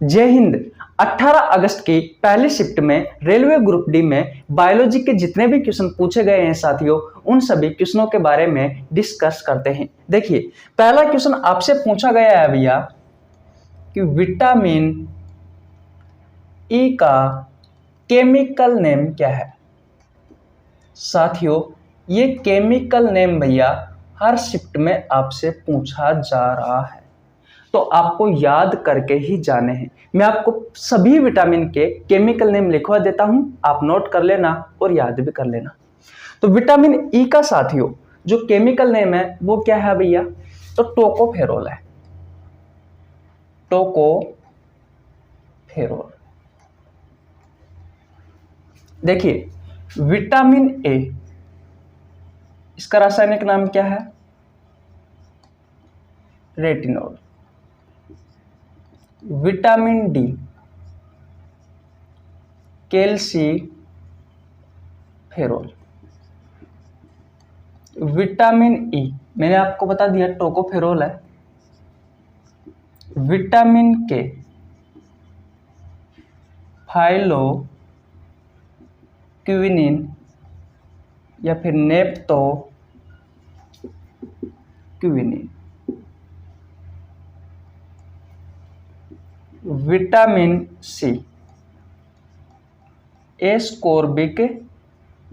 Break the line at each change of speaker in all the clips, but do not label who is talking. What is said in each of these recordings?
जय हिंद। 18 अगस्त की पहली शिफ्ट में रेलवे ग्रुप डी में बायोलॉजी के जितने भी क्वेश्चन पूछे गए हैं साथियों, उन सभी क्वेश्चनों के बारे में डिस्कस करते हैं। देखिए, पहला क्वेश्चन आपसे पूछा गया है भैया कि विटामिन ई का केमिकल नेम क्या है। साथियों, ये केमिकल नेम भैया हर शिफ्ट में आपसे पूछा जा रहा है, तो आपको याद करके ही जाने हैं। मैं आपको सभी विटामिन के केमिकल नेम लिखवा देता हूं, आप नोट कर लेना और याद भी कर लेना। तो विटामिन ई का साथियों जो केमिकल नेम है वो क्या है भैया, तो टोकोफेरोल है। टोकोफेरोल। देखिए, विटामिन ए, इसका रासायनिक नाम क्या है, retinol. Vitamin D, calciferol. Vitamin E मैंने आपको बता दिया टोकोफेरोल है। विटामिन के, फाइलोक्विनिन या फिर naphthoquinone. Vitamin C, ascorbic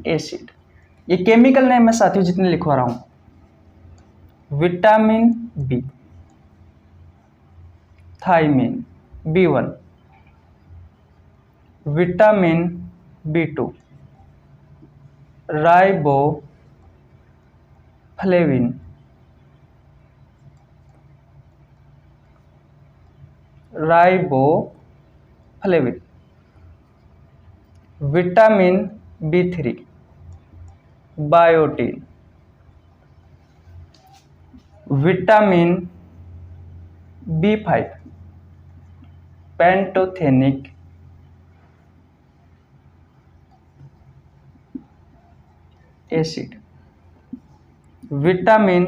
acid. ये केमिकल नेम है साथियों जितने लिखवा रहा हूं। Vitamin B, thiamine B1। Vitamin B2, riboflavin. Vitamin B3, biotin. Vitamin B5, pantothenic acid. Vitamin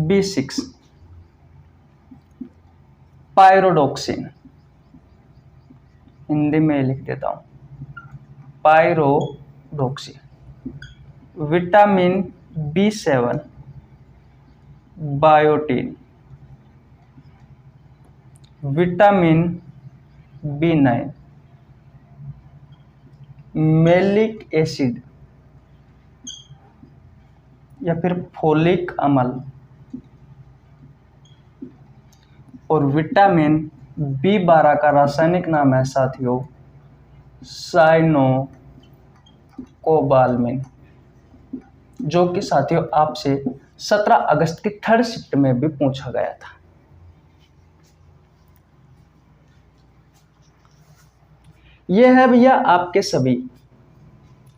B6, pyridoxine. Hindi में लिख देता हूं, pyridoxine. Vitamin B7, biotin. Vitamin B9, malic acid या फिर फोलिक अम्ल। और विटामिन B12 का रासायनिक नाम है साथियों साइनोकोबाल्मिन, जो कि साथियों आपसे 17 अगस्त की थर्ड शिफ्ट में भी पूछा गया था। यह है भैया आपके सभी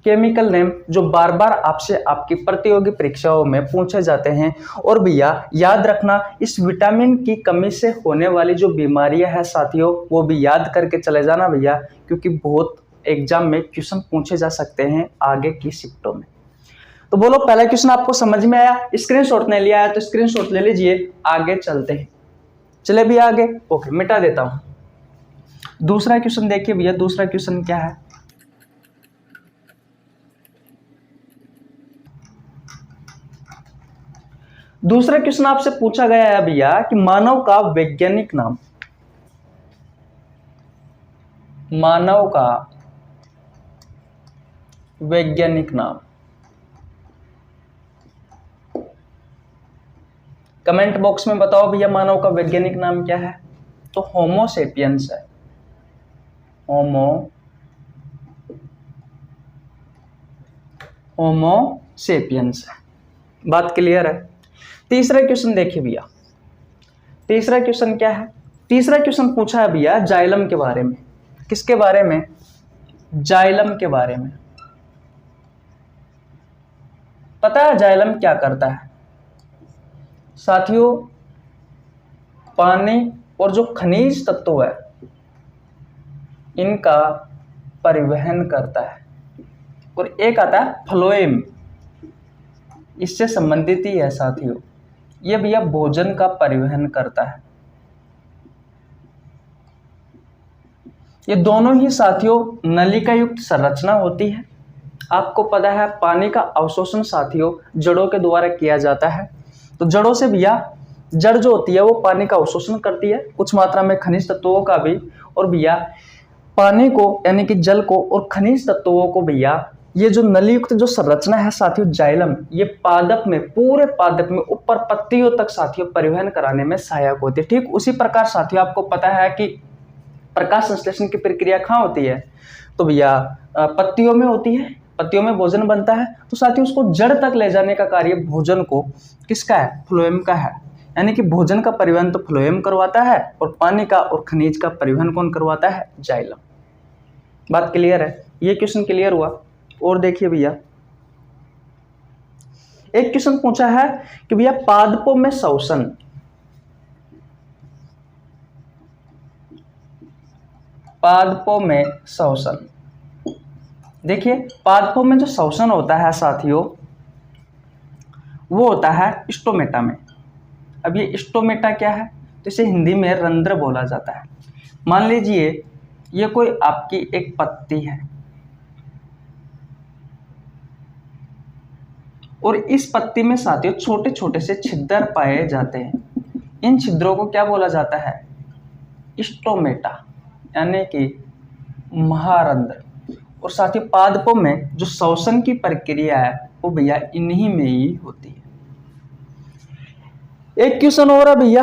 केमिकल नेम जो बार बार आपसे आपकी प्रतियोगी परीक्षाओं में पूछे जाते हैं। और भैया याद रखना, इस विटामिन की कमी से होने वाली जो बीमारियां हैं साथियों वो भी याद करके चले जाना भैया, क्योंकि बहुत एग्जाम में क्वेश्चन पूछे जा सकते हैं आगे की शिफ्टों में। तो बोलो, पहला क्वेश्चन आपको समझ में आया? स्क्रीनशॉट नहीं लिया है तो स्क्रीनशॉट ले लीजिए, आगे चलते हैं। चले भी आगे, ओके मिटा देता हूं। दूसरा क्वेश्चन देखिए भैया, दूसरा क्वेश्चन क्या है। दूसरा क्वेश्चन आपसे पूछा गया है भैया कि मानव का वैज्ञानिक नाम। मानव का वैज्ञानिक नाम। कमेंट बॉक्स में बताओ भैया, मानव का वैज्ञानिक नाम क्या है? तो होमोसेपियंस है। होमोसेपियंस है। बात क्लियर है? तीसरा क्वेश्चन देखिए भैया, तीसरा क्वेश्चन क्या है? तीसरा क्वेश्चन पूछा है भैया जाइलम के बारे में। किसके बारे में? जाइलम के बारे में। पता है जाइलम क्या करता है? साथियों, पानी और जो खनिज तत्व है इनका परिवहन करता है। और एक आता है फ्लोएम, इससे संबंधित ही है साथियों। ये भैया भोजन का परिवहन करता है। ये दोनों ही साथियों नलिका युक्त संरचना होती है। आपको पता है पानी का अवशोषण साथियों जड़ों के द्वारा किया जाता है। तो जड़ों से भैया जड़ जो होती है वो पानी का अवशोषण करती है, कुछ मात्रा में खनिज तत्वों का भी। और भैया पानी को यानी कि जल को और खनिज तत्वों को भैया ये जो नलीयुक्त जो संरचना है साथियों जाइलम, ये पादप में पूरे पादप में ऊपर पत्तियों तक साथियों परिवहन कराने में सहायक होती है। ठीक उसी प्रकार साथियों आपको पता है कि प्रकाश संश्लेषण की प्रक्रिया कहाँ होती है, तो भैया पत्तियों में होती है। पत्तियों में भोजन बनता है, तो साथियों उसको जड़ तक ले जाने का कार्य भोजन को किसका है, फ्लोएम का है। यानी कि भोजन का परिवहन तो फ्लोएम करवाता है और पानी का और खनिज का परिवहन कौन करवाता है, जाइलम। बात क्लियर है, ये क्वेश्चन क्लियर हुआ। और देखिए भैया एक क्वेश्चन पूछा है कि भैया पादपों में श्वसन, पादपों में श्वसन, देखिए पादपों में जो श्वसन होता है साथियों वो होता है स्टोमेटा में। अब ये स्टोमेटा क्या है, तो इसे हिंदी में रंध्र बोला जाता है। मान लीजिए ये कोई आपकी एक पत्ती है और इस पत्ती में साथियों छोटे छोटे से छिद्र पाए जाते हैं। इन छिद्रों को क्या बोला जाता है, स्टोमेटा यानी कि महारंध्र। और साथियों पादपों में जो श्वसन की प्रक्रिया है वो भैया इन्हीं में ही होती है। एक क्वेश्चन और है भैया,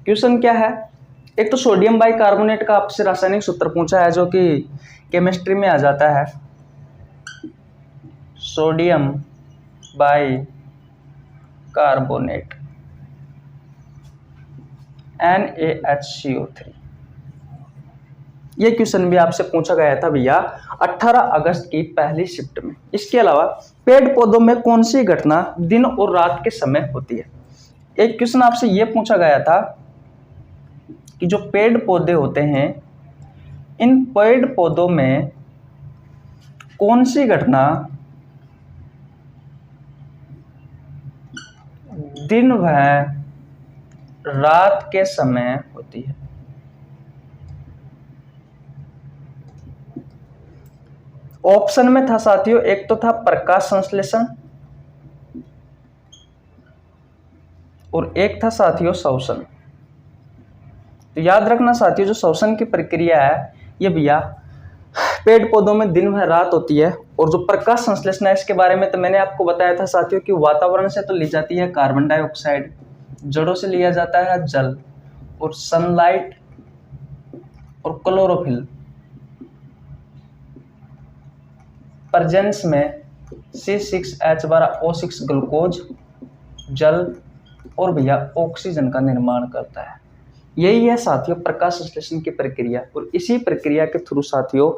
क्वेश्चन क्या है, एक तो सोडियम बाइकार्बोनेट का आपसे रासायनिक सूत्र पूछा है जो कि केमिस्ट्री में आ जाता है, सोडियम बाइकार्बोनेट NaHCO3। ये क्वेश्चन भी आपसे पूछा गया था भैया 18 अगस्त की पहली शिफ्ट में। इसके अलावा पेड़ पौधों में कौन सी घटना दिन और रात के समय होती है। एक क्वेश्चन आपसे ये पूछा गया था कि जो पेड़ पौधे होते हैं इन पेड़ पौधों में कौन सी घटना दिन व रात के समय होती है। ऑप्शन में था साथियों, एक तो था प्रकाश संश्लेषण और एक था साथियों श्वसन। तो याद रखना साथियों जो श्वसन की प्रक्रिया है ये भैया पेड़ पौधों में दिन भर रात होती है। और जो प्रकाश संश्लेषण है इसके बारे में तो मैंने आपको बताया था साथियों कि वातावरण से तो ली जाती है कार्बन डाइऑक्साइड, जड़ों से लिया जाता है जल, और सनलाइट और क्लोरोफिल प्रेजेंस में C6H12O6 ग्लूकोज, जल और भैया ऑक्सीजन का निर्माण करता है। यही है साथियों प्रकाश संश्लेषण की प्रक्रिया। और इसी प्रक्रिया के थ्रू साथियों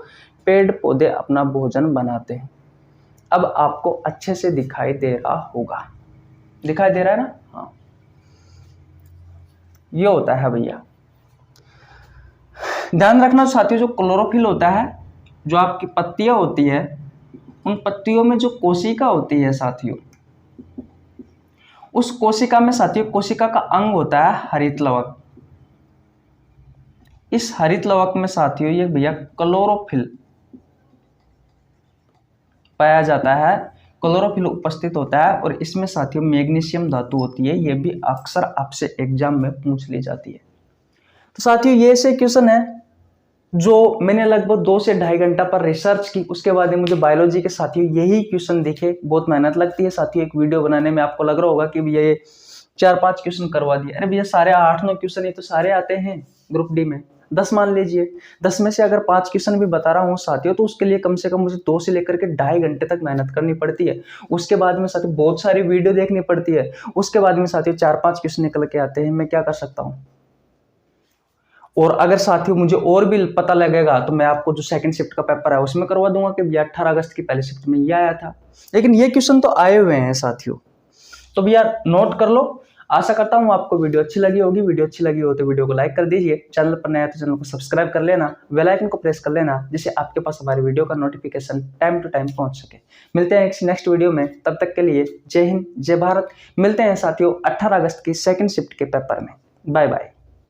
पेड़ पौधे अपना भोजन बनाते हैं। अब आपको अच्छे से दिखाई दे रहा होगा, दिखाई दे रहा है ना, हाँ ये होता है भैया। ध्यान रखना साथियों जो क्लोरोफिल होता है, जो आपकी पत्तियां होती है उन पत्तियों में जो कोशिका होती है साथियों, उस कोशिका में साथियों कोशिका का अंग होता है हरित लवक। इस हरित लवक में साथियों ये भैया क्लोरोफिल पाया जाता है, क्लोरोफिल उपस्थित होता है। और इसमें साथियों मैग्नीशियम धातु होती है, ये भी अक्सर आपसे एग्जाम में पूछ ली जाती है। तो साथियों ये से क्वेश्चन है जो मैंने लगभग 2 से 2.5 घंटा पर रिसर्च की, उसके बाद ही मुझे बायोलॉजी के साथियों यही क्वेश्चन दिखे। बहुत मेहनत लगती है साथियों एक वीडियो बनाने में। आपको लग रहा होगा कि भैया ये 4-5 क्वेश्चन करवा दिए, अरे भैया सारे 8-9 क्वेश्चन ये तो सारे आते हैं ग्रुप डी में। 10 मान लीजिए, 10 में से अगर 5 क्वेश्चन भी बता रहा हूँ साथियों तो उसके लिए कम से कम मुझे 2 से लेकर के 2.5 घंटे तक मेहनत करनी पड़ती है। उसके बाद में साथियों बहुत सारी वीडियो देखनी पड़ती है। उसके बाद में साथियों 4-5 क्वेश्चन निकल के आते हैं, मैं क्या कर सकता हूँ। और अगर साथियों मुझे और भी पता लगेगा तो मैं आपको जो सेकंड शिफ्ट का पेपर है उसमें करवा दूंगा कि भैया 18 अगस्त की पहली शिफ्ट में ये आया था। लेकिन ये क्वेश्चन तो आए हुए हैं साथियों, तो भैया नोट कर लो। आशा करता हूँ आपको वीडियो अच्छी लगी होगी। वीडियो अच्छी लगी हो तो वीडियो को लाइक कर दीजिए, चैनल पर नया तो चैनल को सब्सक्राइब कर लेना, बेल आइकन को प्रेस कर लेना जिससे आपके पास हमारी वीडियो का नोटिफिकेशन टाइम टू टाइम पहुंच सके। मिलते हैं नेक्स्ट वीडियो में, तब तक के लिए जय हिंद जय भारत। मिलते हैं साथियों 18 अगस्त की सेकंड शिफ्ट के पेपर में। Bye bye.